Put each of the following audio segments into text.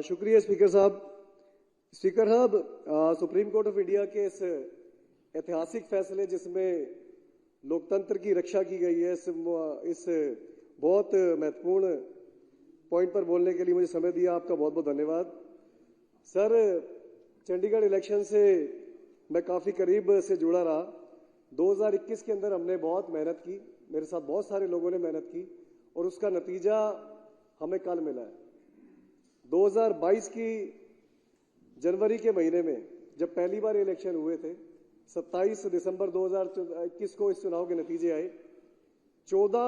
शुक्रिया स्पीकर साहब। स्पीकर साहब, सुप्रीम कोर्ट ऑफ इंडिया के इस ऐतिहासिक फैसले जिसमें लोकतंत्र की रक्षा की गई है, इस बहुत महत्वपूर्ण पॉइंट पर बोलने के लिए मुझे समय दिया, आपका बहुत बहुत धन्यवाद। सर, चंडीगढ़ इलेक्शन से मैं काफ़ी करीब से जुड़ा रहा। 2021 के अंदर हमने बहुत मेहनत की, मेरे साथ बहुत सारे लोगों ने मेहनत की और उसका नतीजा हमें कल मिला है। 2022 की जनवरी के महीने में जब पहली बार इलेक्शन हुए थे, 27 दिसंबर 2021 को इस चुनाव के नतीजे आए। 14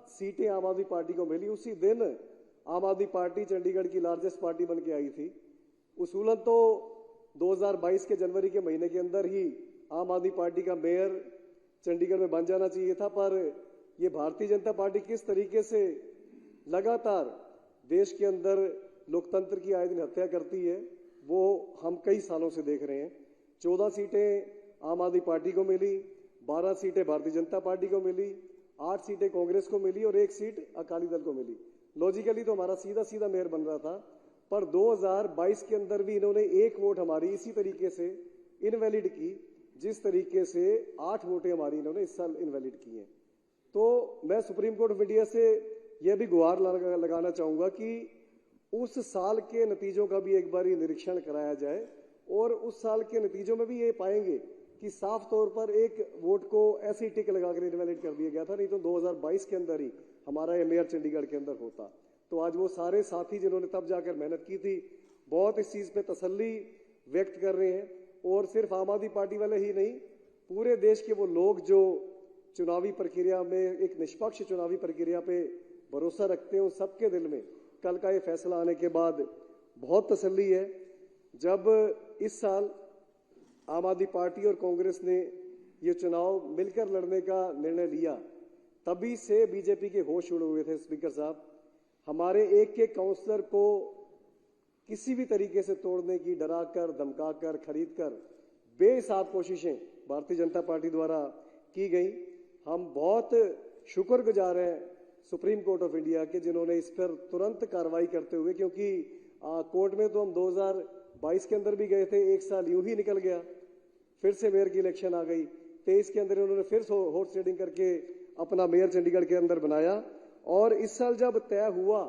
सीटें आम आदमी पार्टी को मिली। उसी दिन आम आदमी पार्टी चंडीगढ़ की लार्जेस्ट पार्टी बन के आई थी। उसूलन तो 2022 के जनवरी के महीने के अंदर ही आम आदमी पार्टी का मेयर चंडीगढ़ में बन जाना चाहिए था, पर ये भारतीय जनता पार्टी किस तरीके से लगातार देश के अंदर लोकतंत्र की आए दिन हत्या करती है, वो हम कई सालों से देख रहे हैं। 14 सीटें आम आदमी पार्टी को मिली, 12 सीटें भारतीय जनता पार्टी को मिली, 8 सीटें कांग्रेस को मिली और 1 सीट अकाली दल को मिली। लॉजिकली तो हमारा सीधा सीधा मेयर बन रहा था, पर 2022 के अंदर भी इन्होंने 1 वोट हमारी इसी तरीके से इनवैलिड की, जिस तरीके से 8 वोटें हमारी इन्होंने इस साल इनवैलिड की हैं। तो मैं सुप्रीम कोर्ट ऑफ इंडिया से यह भी गुहार लगाना चाहूंगा कि उस साल के नतीजों का भी एक बार निरीक्षण कराया जाए और उस साल के नतीजों में भी ये पाएंगे कि साफ तौर पर एक वोट को ऐसी टिक लगाकर इनवैलिड कर दिया गया था, नहीं तो 2022 के अंदर ही हमारा ये मेयर चंडीगढ़ के अंदर होता। तो आज वो सारे साथी जिन्होंने तब जाकर मेहनत की थी, बहुत इस चीज पे तसल्ली व्यक्त कर रहे हैं। और सिर्फ आम आदमी पार्टी वाले ही नहीं, पूरे देश के वो लोग जो चुनावी प्रक्रिया में, एक निष्पक्ष चुनावी प्रक्रिया पे भरोसा रखते हैं, उन सबके दिल में कल का ये फैसला आने के बाद बहुत तसल्ली है। जब इस साल आम आदमी पार्टी और कांग्रेस ने ये चुनाव मिलकर लड़ने का निर्णय लिया, तभी से बीजेपी के होश उड़े हुए थे। स्पीकर साहब, हमारे एक एक काउंसलर को किसी भी तरीके से तोड़ने की, डराकर, धमकाकर, खरीदकर बेहिसाब कोशिशें भारतीय जनता पार्टी द्वारा की गई। हम बहुत शुक्रगुजार हैं सुप्रीम कोर्ट ऑफ इंडिया के, जिन्होंने इस पर तुरंत कार्रवाई करते हुए, क्योंकि कोर्ट में तो हम 2022 के अंदर भी गए थे, 1 साल यूं ही निकल गया, फिर से मेयर की इलेक्शन आ गई। 23 के अंदर उन्होंने फिर हॉर्स ट्रेडिंग करके अपना मेयर चंडीगढ़ के अंदर बनाया। और इस साल जब तय हुआ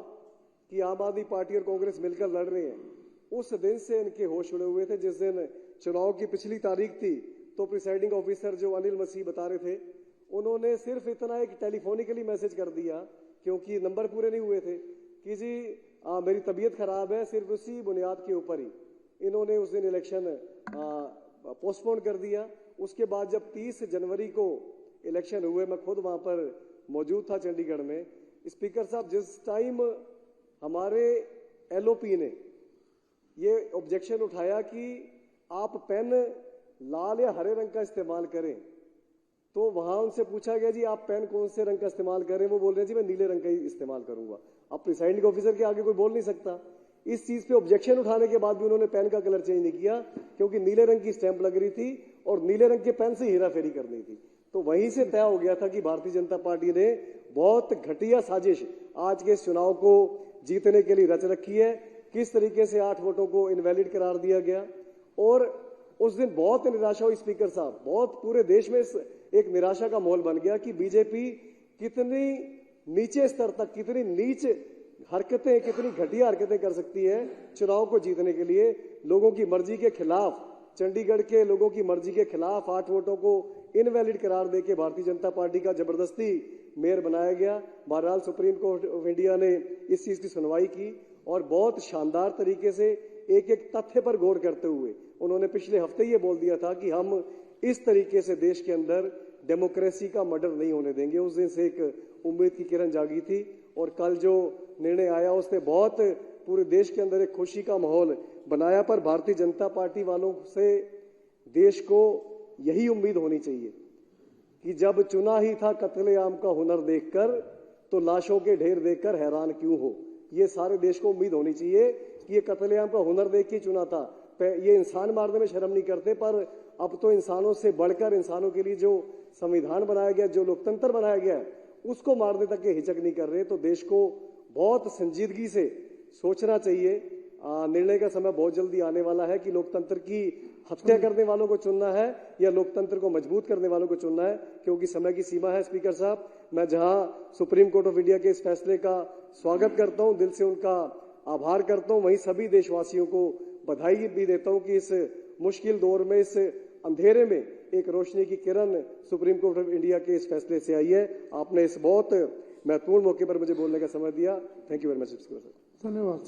कि आम आदमी पार्टी और कांग्रेस मिलकर लड़ रहे हैं, उस दिन से इनके होश उड़े हुए थे। जिस दिन चुनाव की पिछली तारीख थी, तो प्रिसाइडिंग ऑफिसर जो अनिल मसीह बता रहे थे, उन्होंने सिर्फ इतना एक टेलीफोनिकली मैसेज कर दिया, क्योंकि नंबर पूरे नहीं हुए थे, कि जी मेरी तबीयत खराब है। सिर्फ उसी बुनियाद के ऊपर ही इन्होंने उस दिन इलेक्शन पोस्टपोन कर दिया। उसके बाद जब 30 जनवरी को इलेक्शन हुए, मैं खुद वहां पर मौजूद था चंडीगढ़ में। स्पीकर साहब, जिस टाइम हमारे एलओपी ने ये ऑब्जेक्शन उठाया कि आप पेन लाल या हरे रंग का इस्तेमाल करें, तो वहां उनसे पूछा गया जी आप पेन कौन से रंग का इस्तेमाल करें, वो बोल रहे हैं जी मैं नीले रंग का ही इस्तेमाल करूंगा। अब प्रिसाइडिंग ऑफिसर के आगे कोई बोल नहीं सकता। इस चीज पे ऑब्जेक्शन उठाने के बाद भी उन्होंने पेन का कलर चेंज नहीं किया, क्योंकि नीले रंग की स्टैंप लग रही थी और नीले रंग के पेन से हेराफेरी करनी थी। तो वहीं से तय हो गया था कि भारतीय जनता पार्टी ने बहुत घटिया साजिश आज के इस चुनाव को जीतने के लिए रच रखी है। किस तरीके से 8 वोटों को इनवैलिड करार दिया गया, और उस दिन बहुत निराशा हुई स्पीकर साहब, बहुत पूरे देश में एक निराशा का माहौल बन गया कि बीजेपी कितनी नीचे स्तर तक, कितनी नीच हरकतें, कितनी घटिया हरकतें कर सकती है चुनाव को जीतने के लिए। लोगों की मर्जी के खिलाफ, चंडीगढ़ के लोगों की मर्जी के खिलाफ 8 वोटों को इनवैलिड करार देके भारतीय जनता पार्टी का जबरदस्ती मेयर बनाया गया। बहरहाल सुप्रीम कोर्ट ऑफ इंडिया ने इस चीज की सुनवाई की और बहुत शानदार तरीके से एक एक तथ्य पर गौर करते हुए उन्होंने पिछले हफ्ते ये बोल दिया था कि हम इस तरीके से देश के अंदर डेमोक्रेसी का मर्डर नहीं होने देंगे। उस दिन से एक उम्मीद की किरण जागी थी और कल जो निर्णय आया उसने बहुत पूरे देश के अंदर एक खुशी का माहौल बनाया। पर भारतीय जनता पार्टी वालों से देश को यही उम्मीद होनी चाहिए कि जब चुना ही था कत्लेआम का हुनर देखकर, तो लाशों के ढेर देखकर हैरान क्यों हो। ये सारे देश को उम्मीद होनी चाहिए कि ये कत्लेआम का हुनर देख के चुना था। ये इंसान मारने में शर्म नहीं करते, पर अब तो इंसानों से बढ़कर, इंसानों के लिए जो संविधान बनाया गया, जो लोकतंत्र बनाया गया, उसको मारने तक के हिचक नहीं कर रहे। तो देश को बहुत संजीदगी से सोचना चाहिए निर्णय का समय बहुत जल्दी आने वाला है कि लोकतंत्र की हत्या करने वालों को चुनना है या लोकतंत्र को मजबूत करने वालों को चुनना है, क्योंकि समय की सीमा है। स्पीकर साहब, मैं जहां सुप्रीम कोर्ट ऑफ इंडिया के इस फैसले का स्वागत करता हूं, दिल से उनका आभार करता हूं, वहीं सभी देशवासियों को बधाई भी देता हूं कि इस मुश्किल दौर में, इस अंधेरे में एक रोशनी की किरण सुप्रीम कोर्ट ऑफ इंडिया के इस फैसले से आई है। आपने इस बहुत महत्वपूर्ण मौके पर मुझे बोलने का समय दिया। Thank you very much. धन्यवाद।